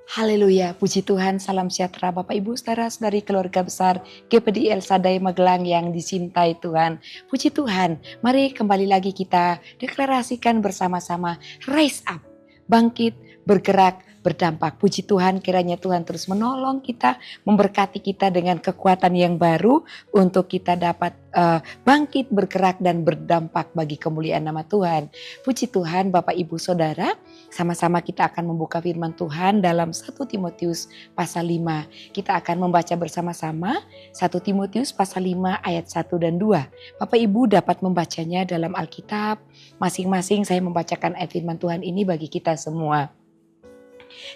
Haleluya, puji Tuhan, salam sejahtera Bapak Ibu saudara-saudari keluarga besar GPDI El Shaddai Magelang yang dicintai Tuhan. Puji Tuhan, mari kembali lagi kita deklarasikan bersama-sama, rise up, bangkit, bergerak, berdampak. Puji Tuhan, kiranya Tuhan terus menolong kita, memberkati kita dengan kekuatan yang baru untuk kita dapat bangkit, bergerak dan berdampak bagi kemuliaan nama Tuhan. Puji Tuhan Bapak Ibu Saudara, sama-sama kita akan membuka firman Tuhan dalam 1 Timotius pasal 5. Kita akan membaca bersama-sama 1 Timotius pasal 5 ayat 1 dan 2. Bapak Ibu dapat membacanya dalam Alkitab. Masing-masing saya membacakan ayat firman Tuhan ini bagi kita semua.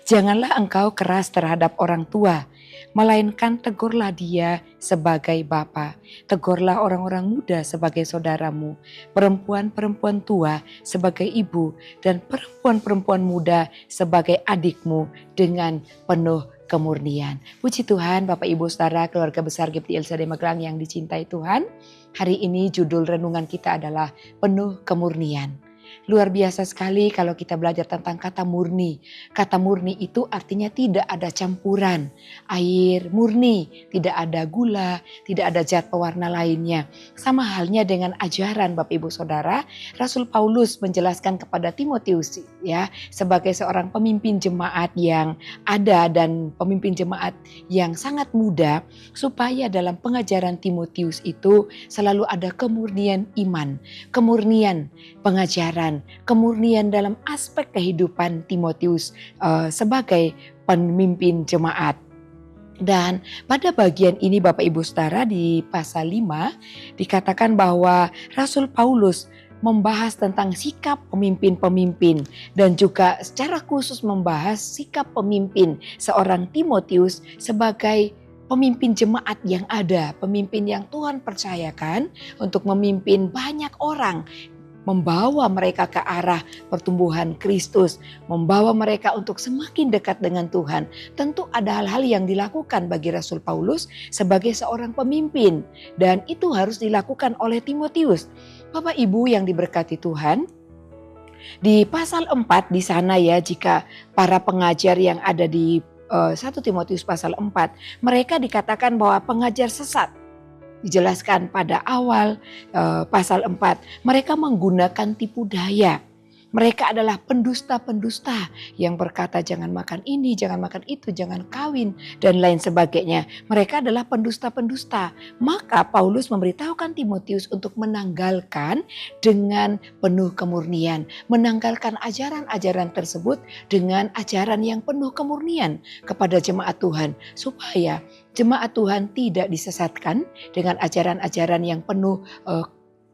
Janganlah engkau keras terhadap orang tua, melainkan tegurlah dia sebagai bapa. Tegurlah orang-orang muda sebagai saudaramu, perempuan-perempuan tua sebagai ibu, dan perempuan-perempuan muda sebagai adikmu dengan penuh kemurnian. Puji Tuhan Bapak Ibu Saudara keluarga besar GPDI El Shaddai Magelang yang dicintai Tuhan. Hari ini judul renungan kita adalah penuh kemurnian. Luar biasa sekali kalau kita belajar tentang kata murni. Kata murni itu artinya tidak ada campuran air murni, tidak ada gula, tidak ada zat pewarna lainnya. Sama halnya dengan ajaran Bapak Ibu Saudara, Rasul Paulus menjelaskan kepada Timotius ya, sebagai seorang pemimpin jemaat yang ada dan pemimpin jemaat yang sangat muda, supaya dalam pengajaran Timotius itu selalu ada kemurnian iman, kemurnian pengajaran, kemurnian dalam aspek kehidupan Timotius sebagai pemimpin jemaat. Dan pada bagian ini Bapak Ibu Saudara di pasal 5 dikatakan bahwa Rasul Paulus membahas tentang sikap pemimpin-pemimpin dan juga secara khusus membahas sikap pemimpin seorang Timotius sebagai pemimpin jemaat yang ada, pemimpin yang Tuhan percayakan untuk memimpin banyak orang, membawa mereka ke arah pertumbuhan Kristus, membawa mereka untuk semakin dekat dengan Tuhan. Tentu ada hal-hal yang dilakukan bagi Rasul Paulus sebagai seorang pemimpin, dan itu harus dilakukan oleh Timotius. Bapak Ibu yang diberkati Tuhan, di pasal 4 di sana ya, jika para pengajar yang ada di 1 Timotius pasal 4, mereka dikatakan bahwa pengajar sesat. Dijelaskan pada awal pasal 4, mereka menggunakan tipu daya. Mereka adalah pendusta-pendusta yang berkata jangan makan ini, jangan makan itu, jangan kawin dan lain sebagainya. Mereka adalah pendusta-pendusta. Maka Paulus memberitahukan Timotius untuk menanggalkan dengan penuh kemurnian. Menanggalkan ajaran-ajaran tersebut dengan ajaran yang penuh kemurnian kepada jemaat Tuhan. Supaya jemaat Tuhan tidak disesatkan dengan ajaran-ajaran yang penuh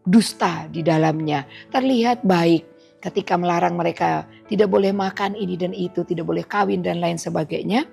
dusta di dalamnya. Terlihat baik ketika melarang mereka tidak boleh makan ini dan itu, tidak boleh kawin dan lain sebagainya.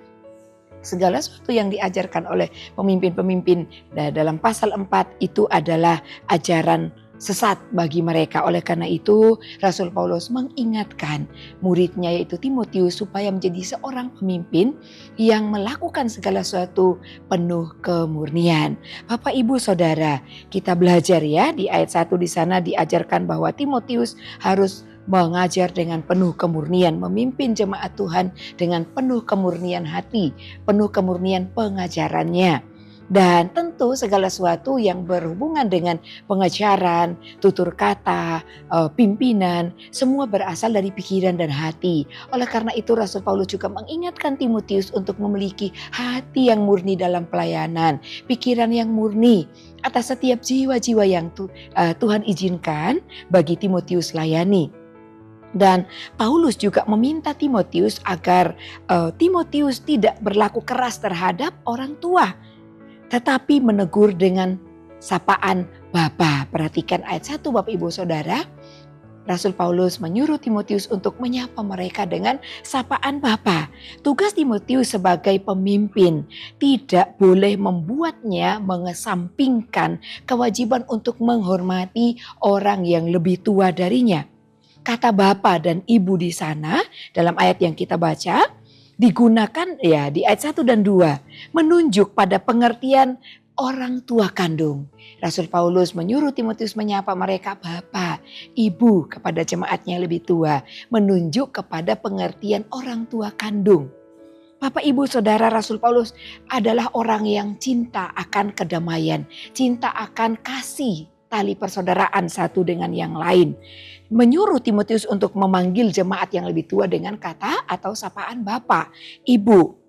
Segala sesuatu yang diajarkan oleh pemimpin-pemimpin dalam pasal 4 itu adalah ajaran sesat bagi mereka. Oleh karena itu Rasul Paulus mengingatkan muridnya yaitu Timotius supaya menjadi seorang pemimpin yang melakukan segala sesuatu penuh kemurnian. Bapak Ibu Saudara, kita belajar ya di ayat 1 di sana diajarkan bahwa Timotius harus mengajar dengan penuh kemurnian, memimpin jemaat Tuhan dengan penuh kemurnian hati, penuh kemurnian pengajarannya. Dan tentu segala sesuatu yang berhubungan dengan pengajaran, tutur kata, pimpinan, semua berasal dari pikiran dan hati. Oleh karena itu Rasul Paulus juga mengingatkan Timotius untuk memiliki hati yang murni dalam pelayanan, pikiran yang murni atas setiap jiwa-jiwa yang Tuhan izinkan bagi Timotius layani. Dan Paulus juga meminta Timotius agar Timotius tidak berlaku keras terhadap orang tua, tetapi menegur dengan sapaan Bapa. Perhatikan ayat 1 Bapak Ibu Saudara. Rasul Paulus menyuruh Timotius untuk menyapa mereka dengan sapaan Bapa. Tugas Timotius sebagai pemimpin tidak boleh membuatnya mengesampingkan kewajiban untuk menghormati orang yang lebih tua darinya. Kata Bapa dan Ibu di sana dalam ayat yang kita baca digunakan ya di ayat 1 dan 2 menunjuk pada pengertian orang tua kandung. Rasul Paulus menyuruh Timotius menyapa mereka Bapa, Ibu kepada jemaatnya lebih tua, menunjuk kepada pengertian orang tua kandung. Bapak, Ibu, Saudara, Rasul Paulus adalah orang yang cinta akan kedamaian, cinta akan kasih tali persaudaraan satu dengan yang lain. Menyuruh Timotius untuk memanggil jemaat yang lebih tua dengan kata atau sapaan Bapak, Ibu.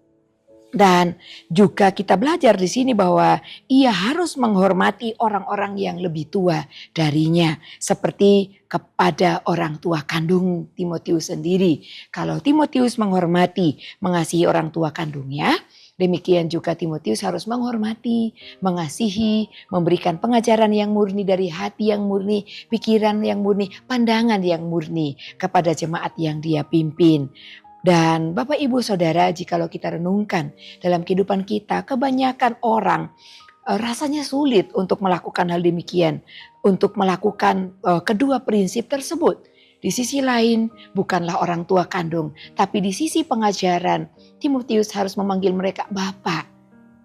Dan juga kita belajar di sini bahwa ia harus menghormati orang-orang yang lebih tua darinya, seperti kepada orang tua kandung Timotius sendiri. Kalau Timotius menghormati, mengasihi orang tua kandungnya, demikian juga Timotius harus menghormati, mengasihi, memberikan pengajaran yang murni dari hati yang murni, pikiran yang murni, pandangan yang murni kepada jemaat yang dia pimpin. Dan Bapak, Ibu, Saudara, jikalau kita renungkan dalam kehidupan kita, kebanyakan orang rasanya sulit untuk melakukan hal demikian, untuk melakukan kedua prinsip tersebut. Di sisi lain bukanlah orang tua kandung, tapi di sisi pengajaran Timotius harus memanggil mereka Bapak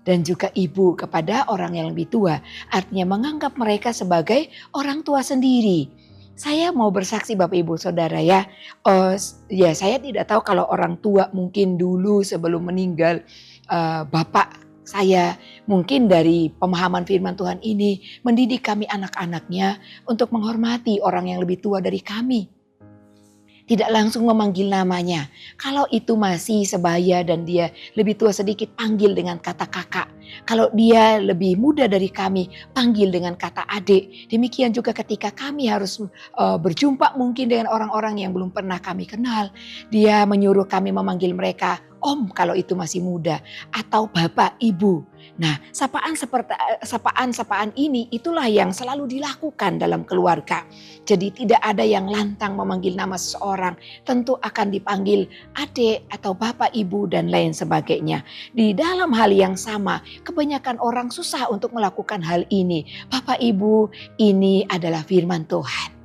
dan juga Ibu kepada orang yang lebih tua. Artinya menganggap mereka sebagai orang tua sendiri. Saya mau bersaksi Bapak, Ibu, Saudara ya. Ya saya tidak tahu kalau orang tua mungkin dulu sebelum meninggal Bapak saya mungkin dari pemahaman firman Tuhan ini mendidik kami anak-anaknya untuk menghormati orang yang lebih tua dari kami. Tidak langsung memanggil namanya. Kalau itu masih sebaya dan dia lebih tua sedikit, panggil dengan kata kakak. Kalau dia lebih muda dari kami, panggil dengan kata adik. Demikian juga ketika kami harus berjumpa mungkin dengan orang-orang yang belum pernah kami kenal. Dia menyuruh kami memanggil mereka Om kalau itu masih muda, atau Bapak, Ibu. Nah, sapaan ini itulah yang selalu dilakukan dalam keluarga. Jadi tidak ada yang lantang memanggil nama seseorang, tentu akan dipanggil adik atau Bapak, Ibu dan lain sebagainya. Di dalam hal yang sama, kebanyakan orang susah untuk melakukan hal ini. Bapak, Ibu, ini adalah firman Tuhan.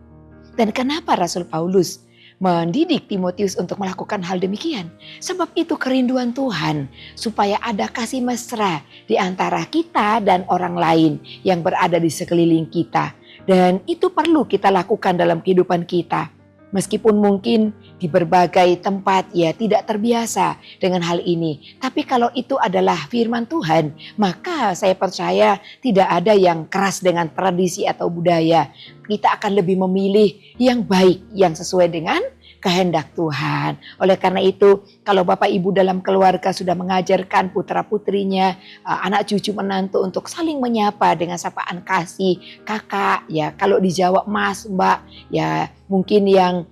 Dan kenapa Rasul Paulus mendidik Timotius untuk melakukan hal demikian? Sebab itu kerinduan Tuhan supaya ada kasih mesra di antara kita dan orang lain yang berada di sekeliling kita. Dan itu perlu kita lakukan dalam kehidupan kita. Meskipun mungkin di berbagai tempat ya tidak terbiasa dengan hal ini. Tapi kalau itu adalah firman Tuhan, maka saya percaya tidak ada yang keras dengan tradisi atau budaya. Kita akan lebih memilih yang baik, yang sesuai dengan kehendak Tuhan. Oleh karena itu, kalau Bapak Ibu dalam keluarga sudah mengajarkan putra-putrinya, anak cucu menantu untuk saling menyapa dengan sapaan kasih, kakak, ya kalau di Jawa Mas, Mbak, ya mungkin yang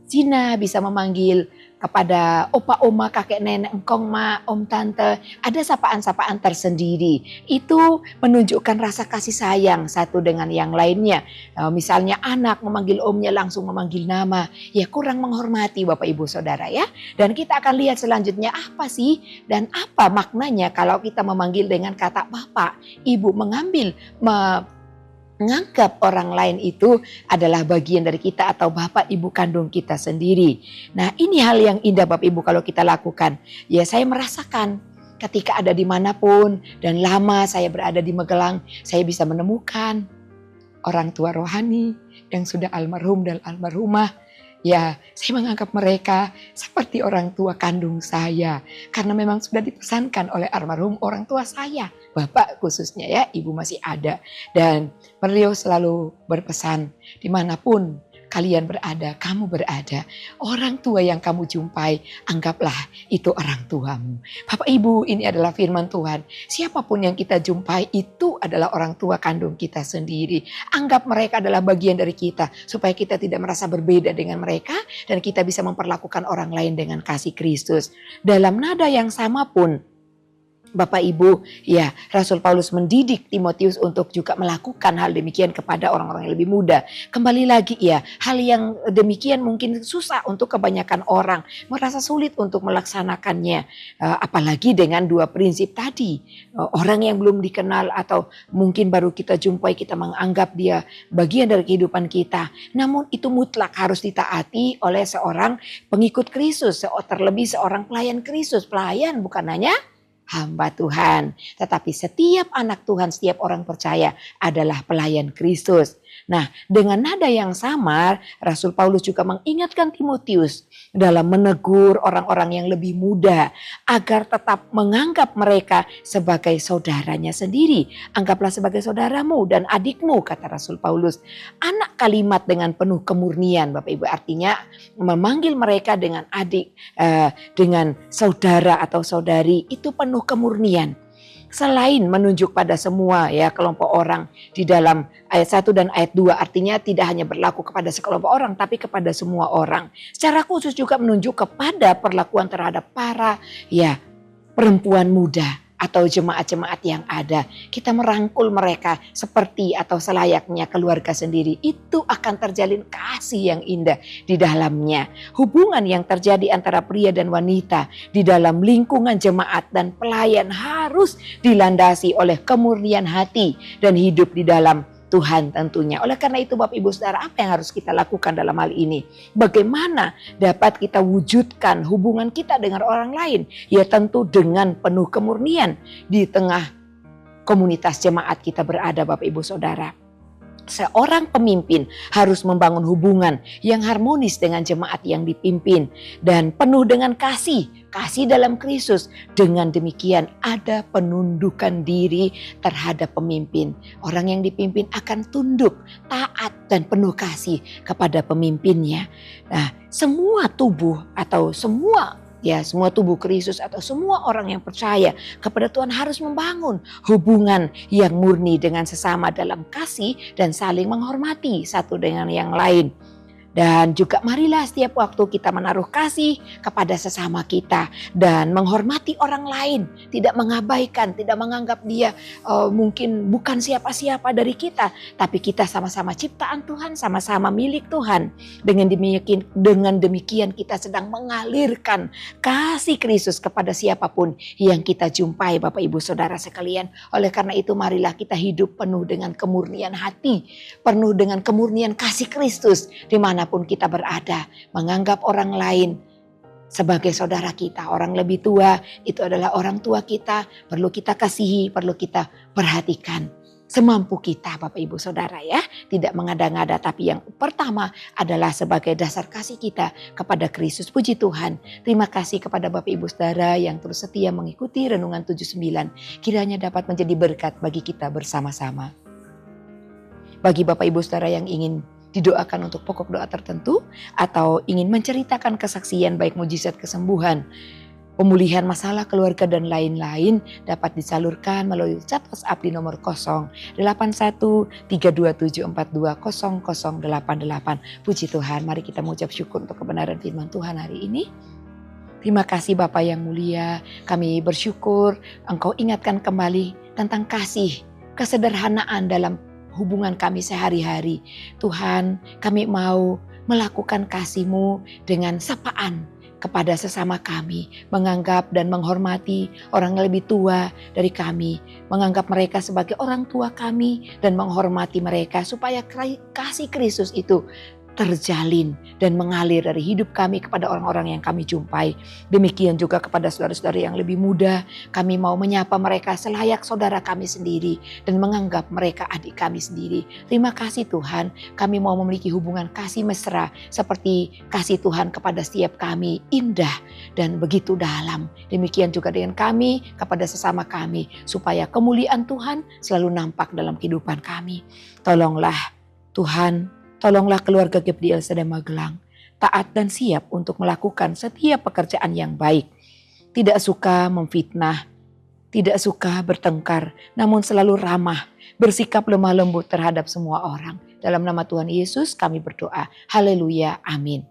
Cina bisa memanggil kepada opa, oma, kakek, nenek, engkong, ma, om, tante. Ada sapaan-sapaan tersendiri. Itu menunjukkan rasa kasih sayang satu dengan yang lainnya. Misalnya anak memanggil omnya langsung memanggil nama. Ya kurang menghormati Bapak, Ibu, Saudara ya. Dan kita akan lihat selanjutnya apa sih dan apa maknanya kalau kita memanggil dengan kata Bapak, Ibu, menganggap orang lain itu adalah bagian dari kita atau Bapak Ibu kandung kita sendiri. Nah ini hal yang indah Bapak Ibu kalau kita lakukan. Ya saya merasakan ketika ada dimanapun dan lama saya berada di Magelang, saya bisa menemukan orang tua rohani yang sudah almarhum dan almarhumah. Ya, saya menganggap mereka seperti orang tua kandung saya. Karena memang sudah dipesankan oleh almarhum orang tua saya. Bapak khususnya ya, ibu masih ada. Dan beliau selalu berpesan, dimanapun kalian berada, kamu berada. Orang tua yang kamu jumpai, anggaplah itu orang tuamu. Bapak Ibu, ini adalah firman Tuhan. Siapapun yang kita jumpai itu adalah orang tua kandung kita sendiri. Anggap mereka adalah bagian dari kita, supaya kita tidak merasa berbeda dengan mereka, dan kita bisa memperlakukan orang lain dengan kasih Kristus. Dalam nada yang sama pun, Bapak Ibu, ya Rasul Paulus mendidik Timotius untuk juga melakukan hal demikian kepada orang-orang yang lebih muda. Kembali lagi ya, hal yang demikian mungkin susah untuk kebanyakan orang, merasa sulit untuk melaksanakannya. Apalagi dengan dua prinsip tadi, orang yang belum dikenal atau mungkin baru kita jumpai, kita menganggap dia bagian dari kehidupan kita. Namun itu mutlak harus ditaati oleh seorang pengikut Kristus, terlebih seorang pelayan Kristus. Pelayan bukan hanya hamba Tuhan, tetapi setiap anak Tuhan, setiap orang percaya adalah pelayan Kristus. Nah, dengan nada yang samar, Rasul Paulus juga mengingatkan Timotius dalam menegur orang-orang yang lebih muda agar tetap menganggap mereka sebagai saudaranya sendiri. Anggaplah sebagai saudaramu dan adikmu, kata Rasul Paulus. Anak kalimat dengan penuh kemurnian, Bapak Ibu, artinya memanggil mereka dengan adik, dengan saudara atau saudari, itu penuh kemurnian. Selain menunjuk pada semua ya kelompok orang di dalam ayat 1 dan ayat 2, artinya tidak hanya berlaku kepada sekelompok orang tapi kepada semua orang. Secara khusus juga menunjuk kepada perlakuan terhadap para ya perempuan muda atau jemaat-jemaat yang ada. Kita merangkul mereka seperti atau selayaknya keluarga sendiri. Itu akan terjalin kasih yang indah di dalamnya. Hubungan yang terjadi antara pria dan wanita di dalam lingkungan jemaat dan pelayan harus dilandasi oleh kemurnian hati dan hidup di dalam Tuhan tentunya. Oleh karena itu Bapak Ibu Saudara, apa yang harus kita lakukan dalam hal ini? Bagaimana dapat kita wujudkan hubungan kita dengan orang lain? Ya tentu dengan penuh kemurnian di tengah komunitas jemaat kita berada, Bapak Ibu Saudara. Seorang pemimpin harus membangun hubungan yang harmonis dengan jemaat yang dipimpin dan penuh dengan kasih dalam Kristus. Dengan demikian ada penundukan diri terhadap pemimpin. Orang yang dipimpin akan tunduk, taat dan penuh kasih kepada pemimpinnya. Nah, semua tubuh atau semua tubuh Kristus atau semua orang yang percaya kepada Tuhan harus membangun hubungan yang murni dengan sesama dalam kasih dan saling menghormati satu dengan yang lain. Dan juga marilah setiap waktu kita menaruh kasih kepada sesama kita dan menghormati orang lain. Tidak mengabaikan, tidak menganggap dia mungkin bukan siapa-siapa dari kita. Tapi kita sama-sama ciptaan Tuhan, sama-sama milik Tuhan. Dengan demikian kita sedang mengalirkan kasih Kristus kepada siapapun yang kita jumpai, Bapak Ibu Saudara sekalian. Oleh karena itu marilah kita hidup penuh dengan kemurnian hati, penuh dengan kemurnian kasih Kristus dimanapun kita berada, menganggap orang lain sebagai saudara kita. Orang lebih tua itu adalah orang tua kita, perlu kita kasihi, perlu kita perhatikan semampu kita, Bapak Ibu Saudara ya. Tidak mengada-ngada, tapi yang pertama adalah sebagai dasar kasih kita kepada Kristus. Puji Tuhan. Terima kasih kepada Bapak Ibu Saudara yang terus setia mengikuti Renungan 79. Kiranya dapat menjadi berkat bagi kita bersama-sama. Bagi Bapak Ibu Saudara yang ingin didoakan untuk pokok doa tertentu atau ingin menceritakan kesaksian baik mujizat kesembuhan, pemulihan masalah keluarga dan lain-lain, dapat disalurkan melalui chat WhatsApp di nomor 081327420088. Puji Tuhan, mari kita mengucap syukur untuk kebenaran firman Tuhan hari ini. Terima kasih Bapa yang mulia, kami bersyukur Engkau ingatkan kembali tentang kasih, kesederhanaan dalam hubungan kami sehari-hari. Tuhan, kami mau melakukan kasih-Mu dengan sapaan kepada sesama kami, menganggap dan menghormati orang yang lebih tua dari kami, menganggap mereka sebagai orang tua kami dan menghormati mereka supaya kasih Kristus itu terjalin dan mengalir dari hidup kami kepada orang-orang yang kami jumpai. Demikian juga kepada saudara-saudara yang lebih muda, kami mau menyapa mereka selayak saudara kami sendiri dan menganggap mereka adik kami sendiri. Terima kasih Tuhan, kami mau memiliki hubungan kasih mesra seperti kasih Tuhan kepada setiap kami, indah dan begitu dalam. Demikian juga dengan kami kepada sesama kami, supaya kemuliaan Tuhan selalu nampak dalam kehidupan kami. Tolonglah Tuhan, tolonglah keluarga GPDL Sadai Magelang taat dan siap untuk melakukan setiap pekerjaan yang baik. Tidak suka memfitnah, tidak suka bertengkar, namun selalu ramah, bersikap lemah lembut terhadap semua orang. Dalam nama Tuhan Yesus kami berdoa. Haleluya, amin.